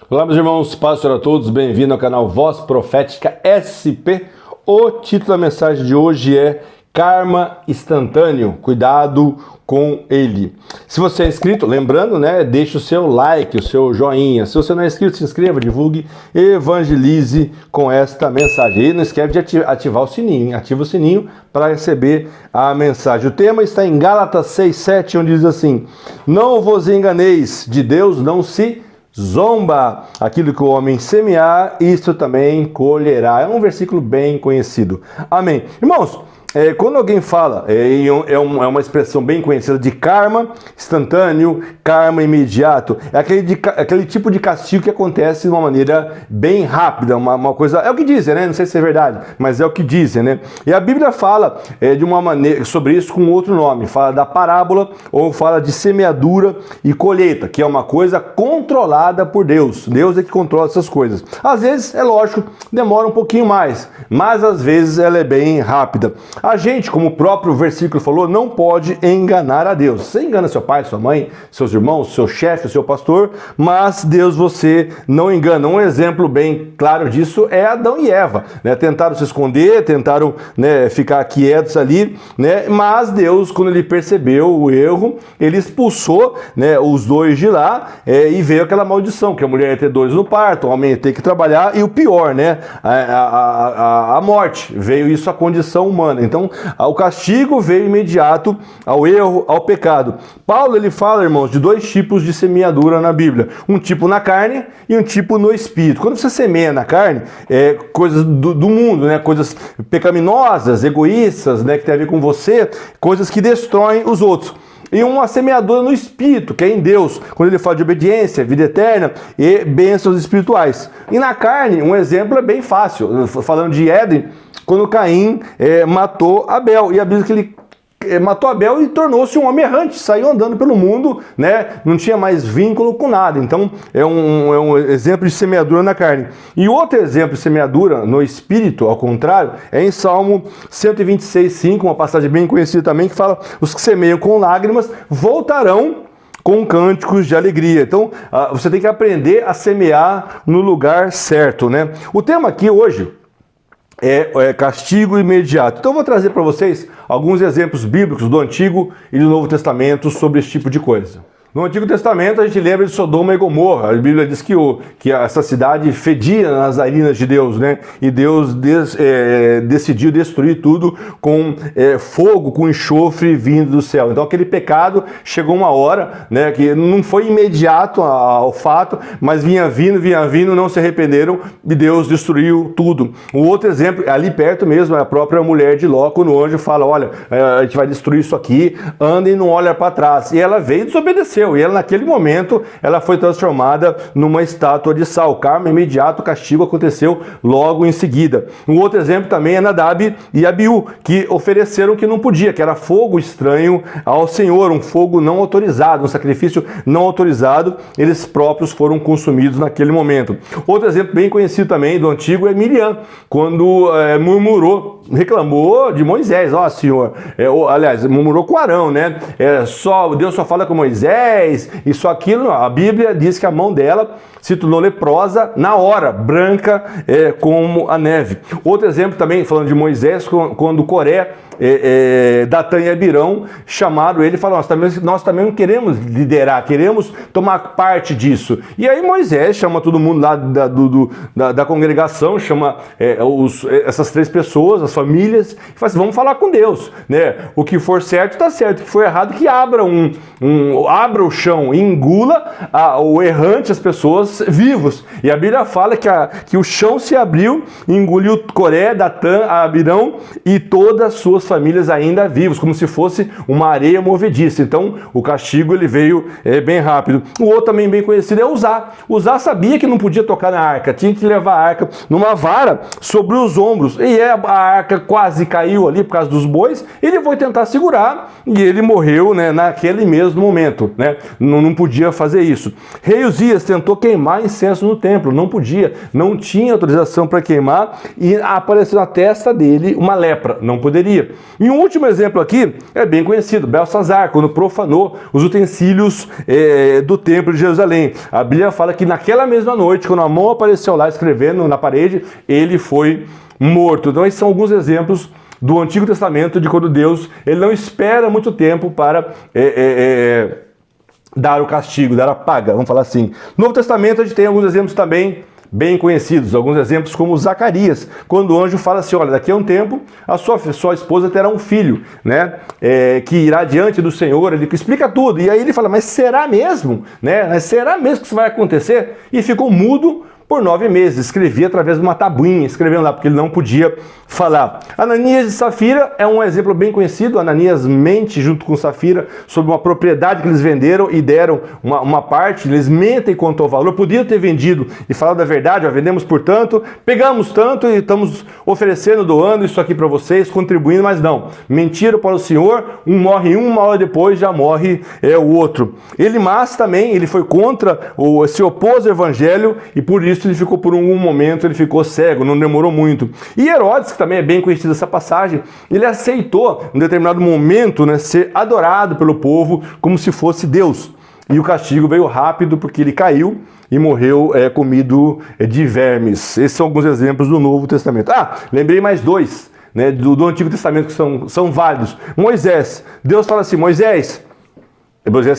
Olá, meus irmãos, paz a todos, bem-vindo ao canal Voz Profética SP. O título da mensagem de hoje é Karma Instantâneo, cuidado com ele. Se você é inscrito, lembrando, deixe o seu like, o seu joinha. Se você não é inscrito, se inscreva, divulgue, evangelize com esta mensagem. E não esquece de ativar o sininho, ativa o sininho para receber a mensagem. O tema está em Gálatas 6:7, onde diz assim: não vos enganeis, de Deus não se zomba, aquilo que o homem semear, isso também colherá. É um versículo bem conhecido. Amém. Irmãos, quando alguém fala, é uma expressão bem conhecida de karma instantâneo, karma imediato, é aquele tipo de castigo que acontece de uma maneira bem rápida, uma coisa, é o que dizem, né? Não sei se é verdade, mas é o que dizem, né? E a Bíblia fala de uma maneira sobre isso com outro nome, fala da parábola ou fala de semeadura e colheita, que é uma coisa controlada por Deus. Deus é que controla essas coisas. Às vezes, é lógico, demora um pouquinho mais, mas às vezes ela é bem rápida. A gente, como o próprio versículo falou, não pode enganar a Deus. Você engana seu pai, sua mãe, seus irmãos, seu chefe, seu pastor, mas Deus você não engana. Um exemplo bem claro disso é Adão e Eva. Tentaram se esconder, tentaram ficar quietos ali, mas Deus, quando ele percebeu o erro, ele expulsou os dois de lá e veio aquela maldição, que a mulher ia ter dores no parto, o homem ia ter que trabalhar, e o pior, a morte. Veio isso a condição humana. Então, o castigo veio imediato ao erro, ao pecado. Paulo, ele fala, irmãos, de dois tipos de semeadura na Bíblia. Um tipo na carne e um tipo no espírito. Quando você semeia na carne, coisas do mundo, coisas pecaminosas, egoístas, que tem a ver com você, coisas que destroem os outros. E uma semeadura no espírito, que é em Deus, quando ele fala de obediência, vida eterna e bênçãos espirituais. E na carne, um exemplo é bem fácil. Falando de Éden, quando Caim matou Abel. E a Bíblia diz que ele matou Abel e tornou-se um homem errante, saiu andando pelo mundo, não tinha mais vínculo com nada. Então é um exemplo de semeadura na carne. E outro exemplo de semeadura no espírito, ao contrário, é em Salmo 126:5, uma passagem bem conhecida também, que fala: os que semeiam com lágrimas voltarão com cânticos de alegria. Então você tem que aprender a semear no lugar certo. O tema aqui hoje é castigo imediato. Então eu vou trazer para vocês alguns exemplos bíblicos do Antigo e do Novo Testamento sobre esse tipo de coisa. No Antigo Testamento a gente lembra de Sodoma e Gomorra. A Bíblia diz que essa cidade fedia nas narinas de Deus, E Deus decidiu destruir tudo com fogo, com enxofre vindo do céu. Então aquele pecado chegou uma hora, que não foi imediato ao fato, mas vinha vindo, não se arrependeram e Deus destruiu tudo. Um outro exemplo, ali perto mesmo, é a própria mulher de Ló, quando o anjo fala: olha, a gente vai destruir isso aqui, anda e não olha para trás. E ela veio e desobedeceu. E ela, naquele momento, ela foi transformada numa estátua de sal. Karma imediato, o castigo aconteceu logo em seguida. Um outro exemplo também é Nadab e Abiú, que ofereceram que não podia, que era fogo estranho ao Senhor, um fogo não autorizado, um sacrifício não autorizado. Eles próprios foram consumidos naquele momento. Outro exemplo bem conhecido também do Antigo é Miriam, quando murmurou, reclamou de Moisés: ó, Senhor, aliás, murmurou com Arão, Deus só fala com Moisés, isso, aquilo. A Bíblia diz que a mão dela se tornou leprosa na hora, branca como a neve. Outro exemplo também, falando de Moisés, quando Coré, Datã e Abirão chamaram ele e falaram: nós também não queremos liderar, queremos tomar parte disso. E aí Moisés chama todo mundo lá da congregação, chama essas três pessoas, as famílias, e fala assim: vamos falar com Deus, o que for certo está certo, o que for errado que abra abra o chão e engula o errante, as pessoas vivos. E a Bíblia fala que o chão se abriu e engoliu Coré, Datã, Abirão e todas as suas famílias ainda vivos, como se fosse uma areia movediça. Então o castigo ele veio bem rápido. O outro também bem conhecido é Uzá. Uzá sabia que não podia tocar na arca, tinha que levar a arca numa vara sobre os ombros, e a arca quase caiu ali por causa dos bois. Ele foi tentar segurar e ele morreu naquele mesmo momento. né? Não podia fazer isso. Rei Uzias tentou queimar incenso no templo, não podia, não tinha autorização para queimar, e apareceu na testa dele uma lepra, não poderia. E um último exemplo aqui é bem conhecido, Belsazar, quando profanou os utensílios do templo de Jerusalém. A Bíblia fala que naquela mesma noite, quando a mão apareceu lá escrevendo na parede, ele foi morto. Então esses são alguns exemplos do Antigo Testamento de quando Deus ele não espera muito tempo para dar o castigo, dar a paga, vamos falar assim. No Novo Testamento a gente tem alguns exemplos também bem conhecidos, alguns exemplos como Zacarias, quando o anjo fala assim, olha, daqui a um tempo a sua esposa terá um filho, né, que irá diante do Senhor, ele explica tudo, e aí ele fala, mas será mesmo? Né? Mas será mesmo que isso vai acontecer? E ficou mudo por 9 meses, escrevia através de uma tabuinha, escrevendo lá, porque ele não podia falar. Ananias e Safira é um exemplo bem conhecido. Ananias mente junto com Safira sobre uma propriedade que eles venderam e deram uma parte, eles mentem quanto ao valor, podiam ter vendido e falado a verdade, ó, vendemos por tanto, pegamos tanto e estamos oferecendo, doando isso aqui para vocês, contribuindo, mas não, mentiram para o Senhor, um morre uma hora depois, já morre o outro. Elimas também, ele foi contra, se opôs ao evangelho e por isso ele ficou por um momento, ele ficou cego, não demorou muito. E Herodes, que também é bem conhecido essa passagem, ele aceitou, em determinado momento, né, ser adorado pelo povo como se fosse Deus. E o castigo veio rápido porque ele caiu e morreu comido de vermes. Esses são alguns exemplos do Novo Testamento. Lembrei mais dois, né, do Antigo Testamento que são válidos. Moisés, Deus fala assim, Moisés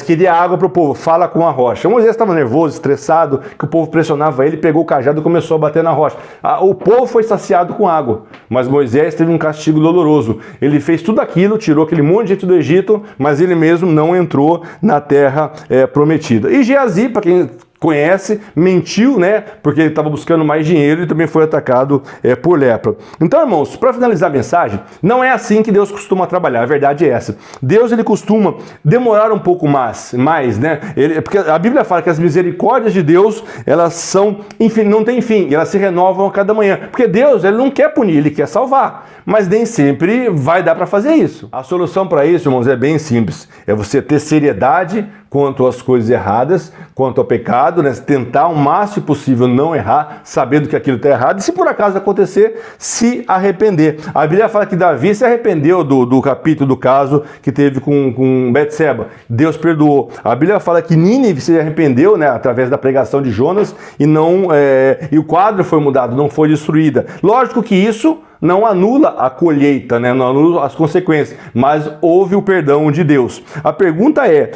queria água para o povo, fala com a rocha. Moisés estava nervoso, estressado, que o povo pressionava ele, pegou o cajado e começou a bater na rocha. O povo foi saciado com água, mas Moisés teve um castigo doloroso. Ele fez tudo aquilo, tirou aquele monte de gente do Egito, mas ele mesmo não entrou na terra prometida. E Geazi, para quem conhece, mentiu, né? Porque ele estava buscando mais dinheiro e também foi atacado por lepra. Então, irmãos, para finalizar a mensagem, não é assim que Deus costuma trabalhar, a verdade é essa. Deus, ele costuma demorar um pouco mais, né? Porque a Bíblia fala que as misericórdias de Deus, elas são, enfim, não tem fim, elas se renovam a cada manhã. Porque Deus, ele não quer punir, ele quer salvar. Mas nem sempre vai dar para fazer isso. A solução para isso, irmãos, é bem simples. É você ter seriedade quanto às coisas erradas, quanto ao pecado, né? Tentar o máximo possível não errar, sabendo que aquilo está errado, e se por acaso acontecer, se arrepender. A Bíblia fala que Davi se arrependeu do capítulo do caso que teve com Betseba. Deus perdoou. A Bíblia fala que Nínive se arrependeu, né, através da pregação de Jonas, e o quadro foi mudado, não foi destruída. Lógico que isso não anula a colheita, né? Não anula as consequências, mas houve o perdão de Deus. A pergunta é,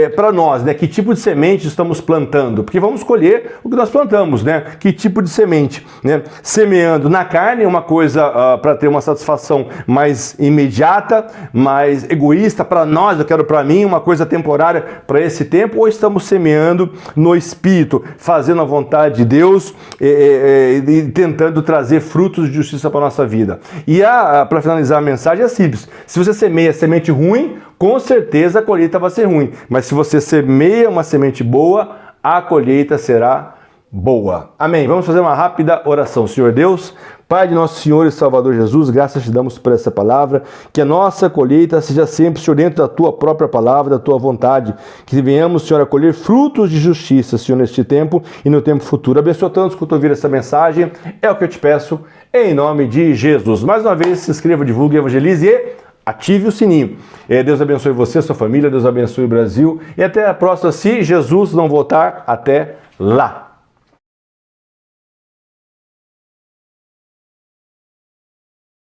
para nós, né, que tipo de semente estamos plantando? Porque vamos colher o que nós plantamos, né? Que tipo de semente? Né? Semeando na carne, uma coisa para ter uma satisfação mais imediata, mais egoísta para nós, eu quero para mim, uma coisa temporária para esse tempo, ou estamos semeando no Espírito, fazendo a vontade de Deus e tentando trazer frutos de justiça para nossa vida. E para finalizar a mensagem é simples. Se você semeia semente ruim, com certeza a colheita vai ser ruim. Mas se você semeia uma semente boa, a colheita será boa. Amém. Vamos fazer uma rápida oração. Senhor Deus, Pai de nosso Senhor e Salvador Jesus, graças te damos por essa palavra, que a nossa colheita seja sempre, Senhor, dentro da tua própria palavra, da tua vontade, que venhamos, Senhor, a colher frutos de justiça, Senhor, neste tempo e no tempo futuro. Abençoa tantos que ouvir essa mensagem, é o que eu te peço, em nome de Jesus. Mais uma vez, se inscreva, divulgue, evangelize e ative o sininho. Deus abençoe você, sua família, Deus abençoe o Brasil e até a próxima, se Jesus não voltar, até lá.